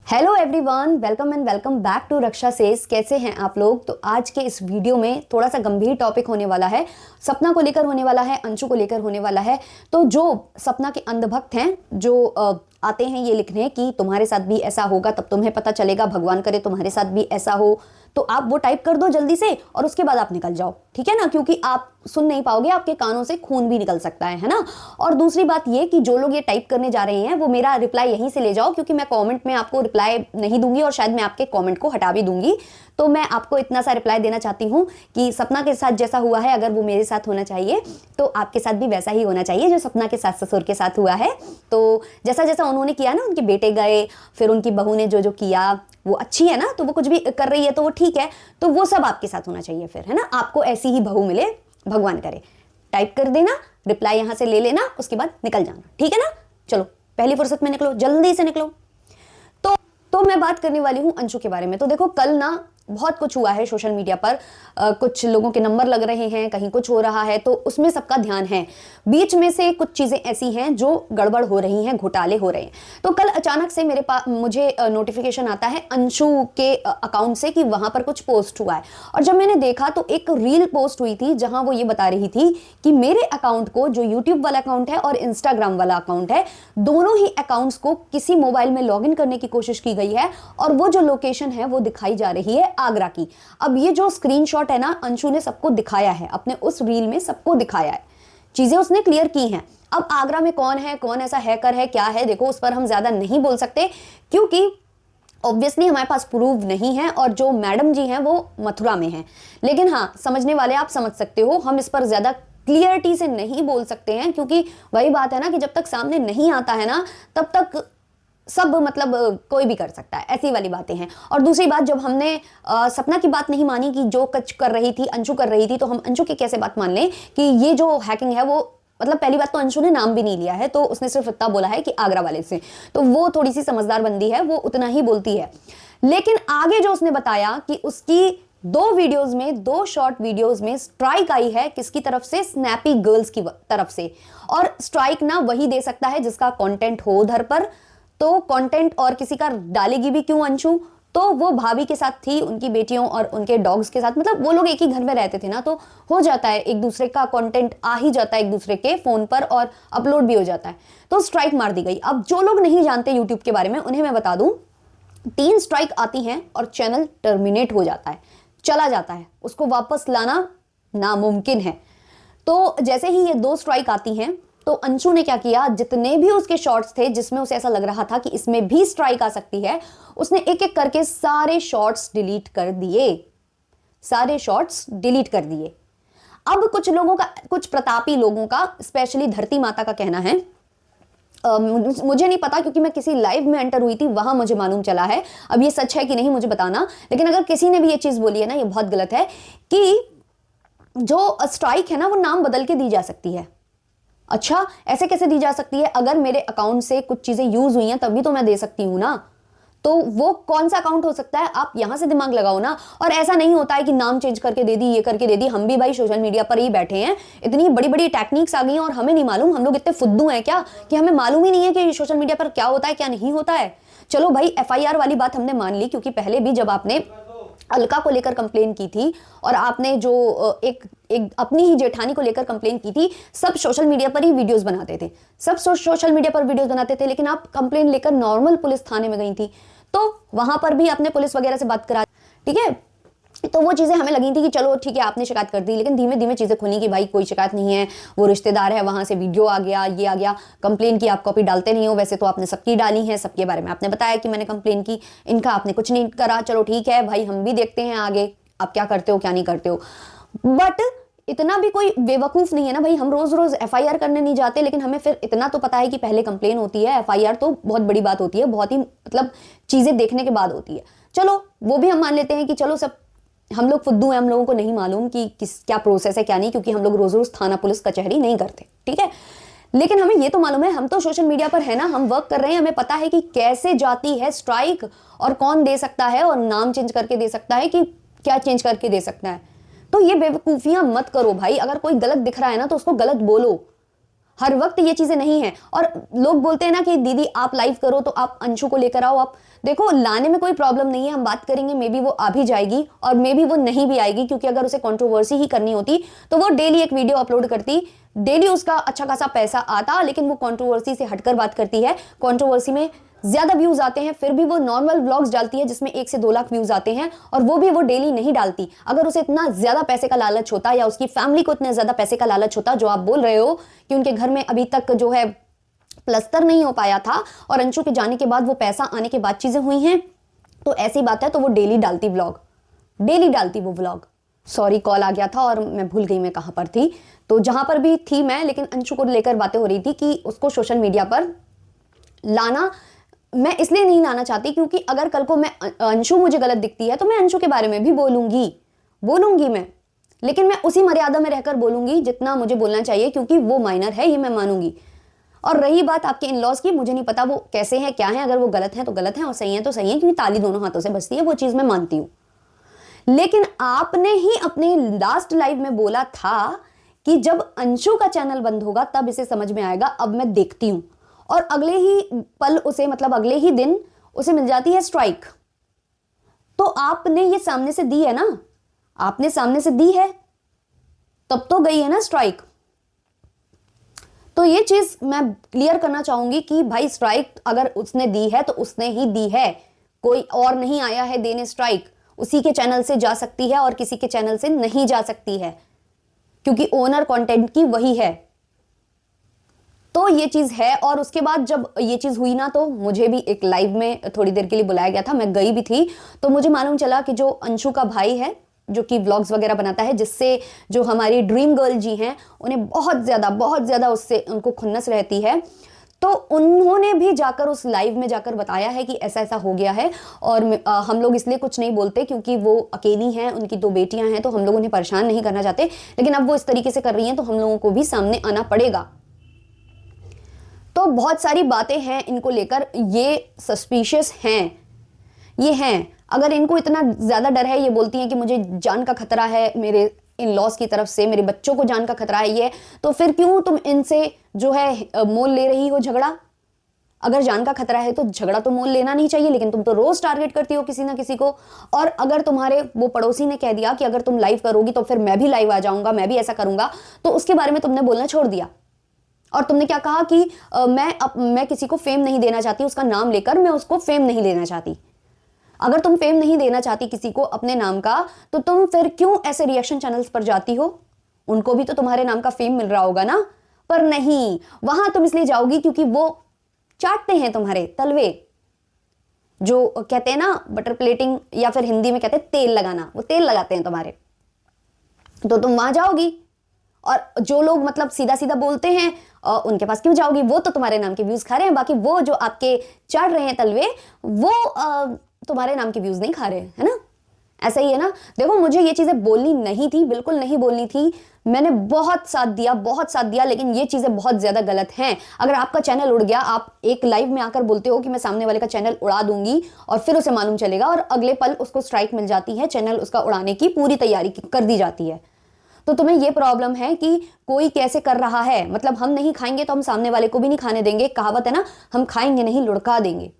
Hello everyone, welcome and welcome back to Raksha says. कैसे हैं आप लोग। तो आज के इस वीडियो में थोड़ा सा गंभीर टॉपिक होने वाला है, सपना को लेकर होने वाला है, अंशु को लेकर होने वाला है। तो जो सपना के अंधभक्त हैं, जो आते हैं ये लिखने कि तुम्हारे साथ भी ऐसा होगा तब तुम्हें पता चलेगा, भगवान करे तुम्हारे साथ भी ऐसा हो, तो आप वो टाइप कर दो जल्दी से और उसके बाद आप निकल जाओ, ठीक है ना, क्योंकि आप सुन नहीं पाओगे, आपके कानों से खून भी निकल सकता है ना। और दूसरी बात ये कि जो लोग ये टाइप करने जा रहे हैं वो मेरा रिप्लाई यहीं से ले जाओ, क्योंकि मैं कमेंट में आपको रिप्लाई नहीं दूंगी और शायद मैं आपके कमेंट को हटा भी दूंगी। तो मैं आपको इतना सा रिप्लाई देना चाहती हूँ कि सपना के साथ जैसा हुआ है, अगर वो मेरे साथ होना चाहिए तो आपके साथ भी वैसा ही होना चाहिए जो सपना के सास ससुर के साथ हुआ है। तो जैसा जैसा उन्होंने किया ना, उनके बेटे गए, फिर उनकी बहू ने जो जो किया वो अच्छी है ना, तो वो कुछ भी कर रही है तो वो ठीक है, तो वो सब आपके साथ होना चाहिए फिर, है ना। आपको ऐसी ही बहू मिले, भगवान करे। टाइप कर देना, रिप्लाई यहां से ले लेना, उसके बाद निकल जाना, ठीक है ना। चलो पहली फुर्सत में निकलो, जल्दी से निकलो। तो मैं बात करने वाली हूं अंशु के बारे में। तो देखो, कल ना बहुत कुछ हुआ है सोशल मीडिया पर, कुछ लोगों के नंबर लग रहे हैं, कहीं कुछ हो रहा है, तो उसमें सबका ध्यान है। बीच में से कुछ चीजें ऐसी हैं जो गड़बड़ हो रही हैं, घोटाले हो रहे हैं। तो कल अचानक से मेरे पास मुझे नोटिफिकेशन आता है अंशु के अकाउंट से कि वहां पर कुछ पोस्ट हुआ है। और जब मैंने देखा तो एक रील पोस्ट हुई थी जहां वो ये बता रही थी कि मेरे अकाउंट को, जो यूट्यूब वाला अकाउंट है और इंस्टाग्राम वाला अकाउंट है, दोनों ही अकाउंट्स को किसी मोबाइल में लॉग इन करने की कोशिश की गई है और वो जो लोकेशन है वो दिखाई जा रही है आगरा की। अब ये जो स्क्रीनशॉट है ना, अंशु ने सबको दिखाया है, अपने उस रील में सबको दिखाया है, चीजें उसने क्लियर की हैं। अब आगरा में कौन है, कौन ऐसा हैकर है, क्या है, देखो उस पर हम ज्यादा नहीं बोल सकते क्योंकि ऑब्वियसली हमारे पास प्रूफ नहीं है, और जो मैडम जी हैं वो मथुरा में हैं। लेकिन हाँ, समझने वाले आप समझ सकते हो, हम इस पर ज्यादा क्लियरिटी से नहीं बोल सकते हैं, क्योंकि वही बात है ना कि जब तक सामने नहीं आता है ना तब तक सब मतलब कोई भी कर सकता है, ऐसी वाली बातें हैं। और दूसरी बात, जब हमने सपना की बात नहीं मानी कि जो कच कर रही थी अंशु कर रही थी, तो हम अंशु की कैसे बात मान लें कि ये जो हैकिंग है वो, मतलब पहली बात तो अंशु ने नाम भी नहीं लिया है, तो उसने सिर्फ इतना बोला है कि आगरा वाले से, तो वो थोड़ी सी समझदार बंदी है, वो उतना ही बोलती है। लेकिन आगे जो उसने बताया कि उसकी दो वीडियोस में, दो शॉर्ट वीडियोस में स्ट्राइक आई है, किसकी तरफ से, स्नैपी गर्ल्स की तरफ से। और स्ट्राइक ना वही दे सकता है जिसका कंटेंट हो उधर पर, तो कंटेंट और किसी का डालेगी भी क्यों अंशु। तो वो भाभी के साथ थी, उनकी बेटियों और उनके डॉग्स के साथ, मतलब वो लोग एक ही घर में रहते थे ना, तो हो जाता है, एक दूसरे का कंटेंट आ ही जाता है एक दूसरे के फोन पर और अपलोड भी हो जाता है, तो स्ट्राइक मार दी गई। अब जो लोग नहीं जानते यूट्यूब के बारे में, उन्हें मैं बता दूं, 3 स्ट्राइक आती हैं और चैनल टर्मिनेट हो जाता है, चला जाता है, उसको वापस लाना नामुमकिन है। तो जैसे ही ये 2 स्ट्राइक आती हैं, तो अंशु ने क्या किया, जितने भी उसके शॉर्ट्स थे जिसमें उसे ऐसा लग रहा था कि इसमें भी स्ट्राइक आ सकती है, उसने एक एक करके सारे शॉर्ट्स डिलीट कर दिए, सारे शॉर्ट्स डिलीट कर दिए। अब कुछ लोगों का, कुछ प्रतापी लोगों का, स्पेशली धरती माता का कहना है, मुझे नहीं पता क्योंकि मैं किसी लाइव में एंटर हुई थी, वहां मुझे मालूम चला है, अब ये सच है कि नहीं मुझे बताना, लेकिन अगर किसी ने भी ये चीज बोली है ना, ये बहुत गलत है कि जो स्ट्राइक है ना वो नाम बदल के दी जा सकती है। अच्छा, ऐसे कैसे दी जा सकती है? अगर मेरे अकाउंट से कुछ चीजें यूज हुई हैं तभी तो मैं दे सकती हूं ना, तो वो कौन सा अकाउंट हो सकता है, आप यहां से दिमाग लगाओ ना। और ऐसा नहीं होता है कि नाम चेंज करके दे दी, ये करके दे दी, हम भी भाई सोशल मीडिया पर ही बैठे हैं, इतनी बड़ी बड़ी टेक्निक्स आ गई हैं और हमें नहीं मालूम। हम लोग इतने फुद्दू हैं क्या कि हमें मालूम ही नहीं है कि सोशल मीडिया पर क्या होता है क्या नहीं होता है। चलो भाई, FIR वाली बात हमने मान ली, क्योंकि पहले भी जब आपने अलका को लेकर कंप्लेन की थी और आपने जो एक अपनी ही जेठानी को लेकर कंप्लेन की थी, सब सोशल मीडिया पर ही वीडियोस बनाते थे, सब सोशल मीडिया पर वीडियोस बनाते थे, लेकिन आप कंप्लेन लेकर नॉर्मल पुलिस थाने में गई थी, तो वहां पर भी आपने पुलिस वगैरह से बात करा, ठीक है। तो वो चीजें हमें लगी थी कि चलो ठीक है, आपने शिकायत कर दी, लेकिन धीमे धीमे चीजें खुली कि भाई कोई शिकायत नहीं है, वो रिश्तेदार है, वहां से वीडियो आ गया, ये आ गया, कंप्लेन की आप कॉपी डालते नहीं हो, वैसे तो आपने सबकी डाली है, सबके बारे में आपने बताया कि मैंने कंप्लेन की, इनका आपने कुछ नहीं करा, चलो ठीक है भाई, हम भी देखते हैं आगे आप क्या करते हो क्या नहीं करते हो। बट इतना भी कोई बेवकूफ नहीं है ना भाई, हम रोज रोज FIR करने नहीं जाते, लेकिन हमें फिर इतना तो पता है कि पहले कंप्लेन होती है, FIR तो बहुत बड़ी बात होती है, बहुत ही मतलब चीजें देखने के बाद होती है। चलो वो भी हम मान लेते हैं कि चलो सब हम लोग फुद्दू हैं, हम लोगों को नहीं मालूम कि क्या प्रोसेस है क्या नहीं, क्योंकि हम लोग रोज रोज थाना पुलिस कचहरी नहीं करते, ठीक है। लेकिन हमें ये तो मालूम है, हम तो सोशल मीडिया पर है ना, हम वर्क कर रहे हैं, हमें पता है कि कैसे जाती है स्ट्राइक और कौन दे सकता है, और नाम चेंज करके दे सकता है कि क्या चेंज करके दे सकता है। तो ये बेवकूफियां मत करो भाई, अगर कोई गलत दिख रहा है ना तो उसको गलत बोलो। हर वक्त ये चीजें नहीं है। और लोग बोलते हैं ना कि दीदी आप लाइव करो तो आप अंशु को लेकर आओ। आप देखो, लाने में कोई प्रॉब्लम नहीं है, हम बात करेंगे, मे बी वो आ भी जाएगी और मे बी वो नहीं भी आएगी, क्योंकि अगर उसे कंट्रोवर्सी ही करनी होती तो वो डेली एक वीडियो अपलोड करती, डेली उसका अच्छा खासा पैसा आता। लेकिन वो कंट्रोवर्सी से हटकर बात करती है, कंट्रोवर्सी में ज्यादा व्यूज आते हैं, फिर भी वो नॉर्मल व्लॉग्स डालती है जिसमें 1 से 2 लाख व्यूज आते हैं, और वो भी वो डेली नहीं डालती। अगर उसे इतना ज्यादा पैसे का लालच होता, या उसकी फैमिली को इतने ज्यादा पैसे का लालच होता, जो आप बोल रहे हो कि उनके घर में अभी तक जो है प्लस्तर नहीं हो पाया था और अंशु के जाने के बाद वो पैसा आने के बाद चीजें हुई हैं, तो ऐसी बात है तो वो डेली डालती व्लॉग, डेली डालती वो व्लॉग। सॉरी, कॉल आ गया था और मैं भूल गई मैं कहां पर थी। तो जहां पर भी थी मैं, लेकिन अंशु को लेकर बातें हो रही थी कि उसको सोशल मीडिया पर लाना, मैं इसलिए नहीं लाना चाहती क्योंकि अगर कल को मैं अंशु मुझे गलत दिखती है तो मैं अंशु के बारे में भी बोलूंगी मैं, लेकिन मैं उसी मर्यादा में रहकर बोलूंगी जितना मुझे बोलना चाहिए, क्योंकि वो माइनर है, ये मैं मानूंगी। और रही बात आपके इन लॉज की, मुझे नहीं पता वो कैसे हैं, क्या है, अगर वो गलत है तो गलत है और सही है तो सही है, क्योंकि ताली दोनों हाथों से बजती है, वो चीज मैं मानती हूं। लेकिन आपने ही अपने लास्ट लाइव में बोला था कि जब अंशु का चैनल बंद होगा तब इसे समझ में आएगा, अब मैं देखती हूं। और अगले ही पल उसे, मतलब अगले ही दिन उसे मिल जाती है स्ट्राइक। तो आपने ये सामने से दी है ना, आपने सामने से दी है, तब तो गई है ना स्ट्राइक। तो ये चीज मैं क्लियर करना चाहूंगी कि भाई स्ट्राइक अगर उसने दी है तो उसने ही दी है, कोई और नहीं आया है देने स्ट्राइक। उसी के चैनल से जा सकती है और किसी के चैनल से नहीं जा सकती है, क्योंकि ओनर कंटेंट की वही है। तो ये चीज है। और उसके बाद जब ये चीज हुई ना, तो मुझे भी एक लाइव में थोड़ी देर के लिए बुलाया गया था, मैं गई भी थी। तो मुझे मालूम चला कि जो अंशु का भाई है, जो कि व्लॉग्स वगैरह बनाता है, जिससे जो हमारी ड्रीम गर्ल जी हैं, उन्हें बहुत ज्यादा उससे उनको खुन्नस रहती है। तो उन्होंने भी जाकर उस लाइव में जाकर बताया है कि ऐसा ऐसा हो गया है। और हम लोग इसलिए कुछ नहीं बोलते क्योंकि वो अकेली हैं, उनकी 2 बेटियां हैं, तो हम लोग उन्हें परेशान नहीं करना चाहते। लेकिन अब वो इस तरीके से कर रही हैं तो हम लोगों को भी सामने आना पड़ेगा। तो बहुत सारी बातें हैं इनको लेकर, ये सस्पिशियस हैं, ये हैं। अगर इनको इतना ज्यादा डर है, ये बोलती हैं कि मुझे जान का खतरा है मेरे इन लॉस की तरफ से, मेरे बच्चों को जान का खतरा है, ये तो फिर क्यों तुम इनसे जो है मोल ले रही हो झगड़ा? अगर जान का खतरा है तो झगड़ा तो मोल लेना नहीं चाहिए, लेकिन तुम तो रोज टारगेट करती हो किसी ना किसी को। और अगर तुम्हारे वो पड़ोसी ने कह दिया कि अगर तुम लाइव करोगी तो फिर मैं भी लाइव आ जाऊंगा, मैं भी ऐसा करूंगा, तो उसके बारे में तुमने बोलना छोड़ दिया। और तुमने क्या कहा कि मैं किसी को फेम नहीं देना चाहती, उसका नाम लेकर मैं उसको फेम नहीं देना चाहती। अगर तुम फेम नहीं देना चाहती किसी को अपने नाम का, तो तुम फिर क्यों ऐसे रिएक्शन चैनल्स पर जाती हो? उनको भी तो तुम्हारे नाम का फेम मिल रहा होगा ना। पर नहीं, वहां तुम इसलिए जाओगी क्योंकि वो चाटते हैं तुम्हारे तलवे, जो कहते हैं ना बटर प्लेटिंग, या फिर हिंदी में कहते हैं तेल लगाना, वो तेल लगाते हैं तुम्हारे, तो तुम वहां जाओगी। और जो लोग मतलब सीधा सीधा बोलते हैं उनके पास क्यों जाओगी? वो तो तुम्हारे नाम के व्यूज खा रहे हैं, बाकी वो जो आपके चढ़ रहे हैं तलवे, वो तुम्हारे नाम के व्यूज नहीं खा रहे, है ना? ऐसा ही है ना। देखो, मुझे ये चीजें बोलनी नहीं थी, बिल्कुल नहीं बोलनी थी। मैंने बहुत साथ दिया, लेकिन ये चीजें बहुत ज्यादा गलत हैं। अगर आपका चैनल उड़ गया, आप एक लाइव में आकर बोलते हो कि मैं सामने वाले का चैनल उड़ा दूंगी, और फिर उसे मालूम चलेगा और अगले पल उसको स्ट्राइक मिल जाती है, चैनल उसका उड़ाने की पूरी तैयारी कर दी जाती है। तो तुम्हें यह प्रॉब्लम है कि कोई कैसे कर रहा है, मतलब हम नहीं खाएंगे तो हम सामने वाले को भी नहीं खाने देंगे। कहावत है ना, हम खाएंगे नहीं लुढ़का देंगे।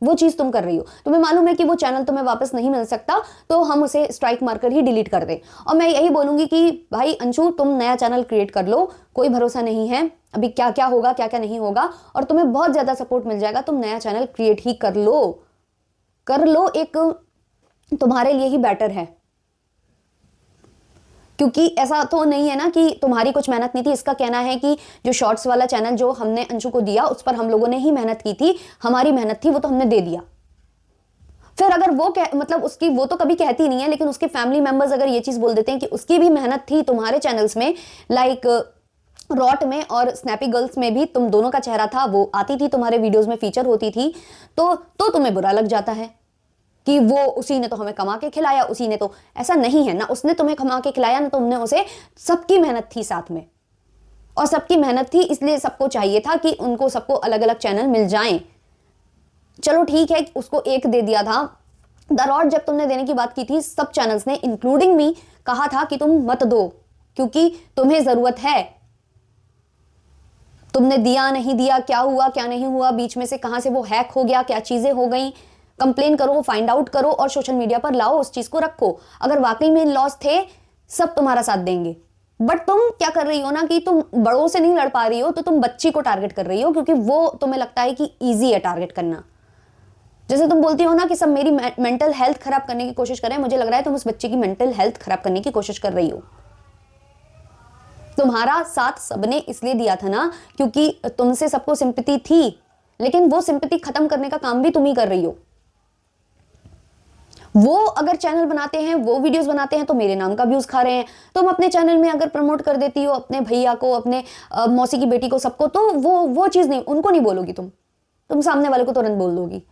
वो चीज तुम कर रही हो। तुम्हें मालूम है कि वो चैनल तुम्हें वापस नहीं मिल सकता, तो हम उसे स्ट्राइक मारकर ही डिलीट कर दें। और मैं यही बोलूंगी कि भाई अंशु, तुम नया चैनल क्रिएट कर लो, कोई भरोसा नहीं है अभी क्या क्या होगा, क्या क्या नहीं होगा, और तुम्हें बहुत ज्यादा सपोर्ट मिल जाएगा। तुम नया चैनल क्रिएट ही कर लो, एक तुम्हारे लिए ही बेटर है। क्योंकि ऐसा तो नहीं है ना कि तुम्हारी कुछ मेहनत नहीं थी। इसका कहना है कि जो शॉर्ट्स वाला चैनल जो हमने अंशु को दिया, उस पर हम लोगों ने ही मेहनत की थी, हमारी मेहनत थी, वो तो हमने दे दिया। फिर अगर वो मतलब उसकी, वो तो कभी कहती नहीं है, लेकिन उसके फैमिली मेंबर्स अगर ये चीज बोल देते हैं कि उसकी भी मेहनत थी तुम्हारे चैनल्स में, लाइक रॉट में और स्नैपी गर्ल्स में भी तुम दोनों का चेहरा था, वो आती थी तुम्हारे वीडियोज में, फीचर होती थी, तो तुम्हें बुरा लग जाता है कि वो उसी ने तो हमें कमा के खिलाया, उसी ने तो। ऐसा नहीं है ना, उसने तुम्हें कमा के खिलाया ना, तुमने उसे, सबकी मेहनत थी साथ में, और सबकी मेहनत थी, इसलिए सबको चाहिए था कि उनको सबको अलग अलग चैनल मिल जाएं। चलो ठीक है, उसको एक दे दिया था। द रॉड जब तुमने देने की बात की थी, सब चैनल्स ने इंक्लूडिंग मी कहा था कि तुम मत दो, क्योंकि तुम्हें जरूरत है। तुमने दिया नहीं दिया, क्या हुआ क्या नहीं हुआ, बीच में से कहां से वो हैक हो गया, क्या चीजें हो गई, कंप्लेन करो, फाइंड आउट करो और सोशल मीडिया पर लाओ, उस चीज को रखो। अगर वाकई में लॉस थे, सब तुम्हारा साथ देंगे। बट तुम क्या कर रही हो ना, कि तुम बड़ों से नहीं लड़ पा रही हो, तो तुम बच्ची को टारगेट कर रही हो, क्योंकि वो तुम्हें लगता है कि ईजी है टारगेट करना। जैसे तुम बोलती हो ना कि सब मेरी मेंटल हेल्थ खराब करने की कोशिश कर रहे हैं, मुझे लग रहा है तुम उस बच्चे की मेंटल हेल्थ खराब करने की कोशिश कर रही हो। तुम्हारा साथ सबने इसलिए दिया था ना, क्योंकि तुमसे सबको सिंपैथी थी, लेकिन वो सिंपैथी खत्म करने का काम भी तुम ही कर रही हो। वो अगर चैनल बनाते हैं, वो वीडियोस बनाते हैं, तो मेरे नाम का व्यूज खा रहे हैं। तुम अपने चैनल में अगर प्रमोट कर देती हो अपने भैया को, अपने मौसी की बेटी को, सबको, तो वो चीज नहीं, उनको नहीं बोलोगी तुम सामने वाले को तुरंत बोल दोगी।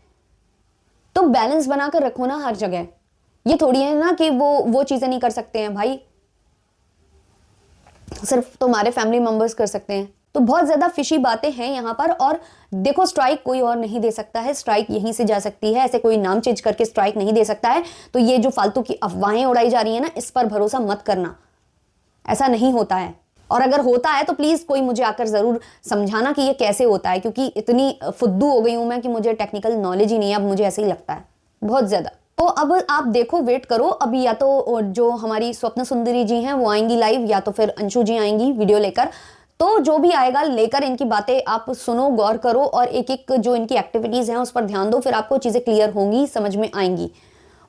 तो बैलेंस बनाकर रखो ना हर जगह। ये थोड़ी है ना कि वो चीजें नहीं कर सकते हैं भाई, सिर्फ तुम्हारे फैमिली मेंबर्स कर सकते हैं। तो बहुत ज्यादा फिशी बातें हैं यहाँ पर। और देखो, स्ट्राइक कोई और नहीं दे सकता है, स्ट्राइक यहीं से जा सकती है, ऐसे कोई नाम चेंज करके स्ट्राइक नहीं दे सकता है। तो ये जो फालतू की अफवाहें उड़ाई जा रही है ना, इस पर भरोसा मत करना, ऐसा नहीं होता है। और अगर होता है तो प्लीज कोई मुझे आकर जरूर समझाना कि ये कैसे होता है, क्योंकि इतनी फुद्दू हो गई हूं मैं कि मुझे टेक्निकल नॉलेज ही नहीं है, अब मुझे ऐसे ही लगता है बहुत ज्यादा। तो अब आप देखो, वेट करो, अभी या तो जो हमारी स्वप्न सुंदरी जी हैं वो आएंगी लाइव, या तो फिर अंशु जी आएंगी वीडियो लेकर। तो जो भी आएगा लेकर, इनकी बातें आप सुनो, गौर करो, और एक एक जो इनकी एक्टिविटीज हैं उस पर ध्यान दो, फिर आपको चीजें क्लियर होंगी, समझ में आएंगी।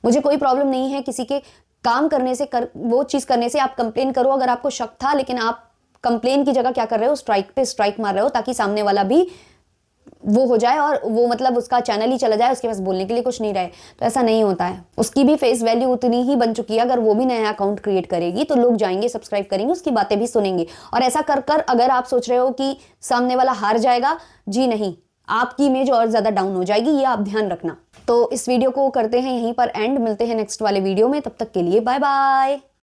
मुझे कोई प्रॉब्लम नहीं है किसी के काम करने से, वो चीज करने से। आप कंप्लेन करो अगर आपको शक था, लेकिन आप कंप्लेन की जगह क्या कर रहे हो, स्ट्राइक पे स्ट्राइक मार रहे हो, ताकि सामने वाला भी वो हो जाए और वो मतलब उसका चैनल ही चला जाए, उसके पास बोलने के लिए कुछ नहीं रहे। तो ऐसा नहीं होता है, उसकी भी फेस वैल्यू उतनी ही बन चुकी है। अगर वो भी नया अकाउंट क्रिएट करेगी तो लोग जाएंगे, सब्सक्राइब करेंगे, उसकी बातें भी सुनेंगे। और ऐसा कर कर अगर आप सोच रहे हो कि सामने वाला हार जाएगा, जी नहीं, आपकी इमेज और ज्यादा डाउन हो जाएगी, ये आप ध्यान रखना। तो इस वीडियो को करते हैं यहीं पर एंड, मिलते हैं नेक्स्ट वाले वीडियो में, तब तक के लिए बाय बाय।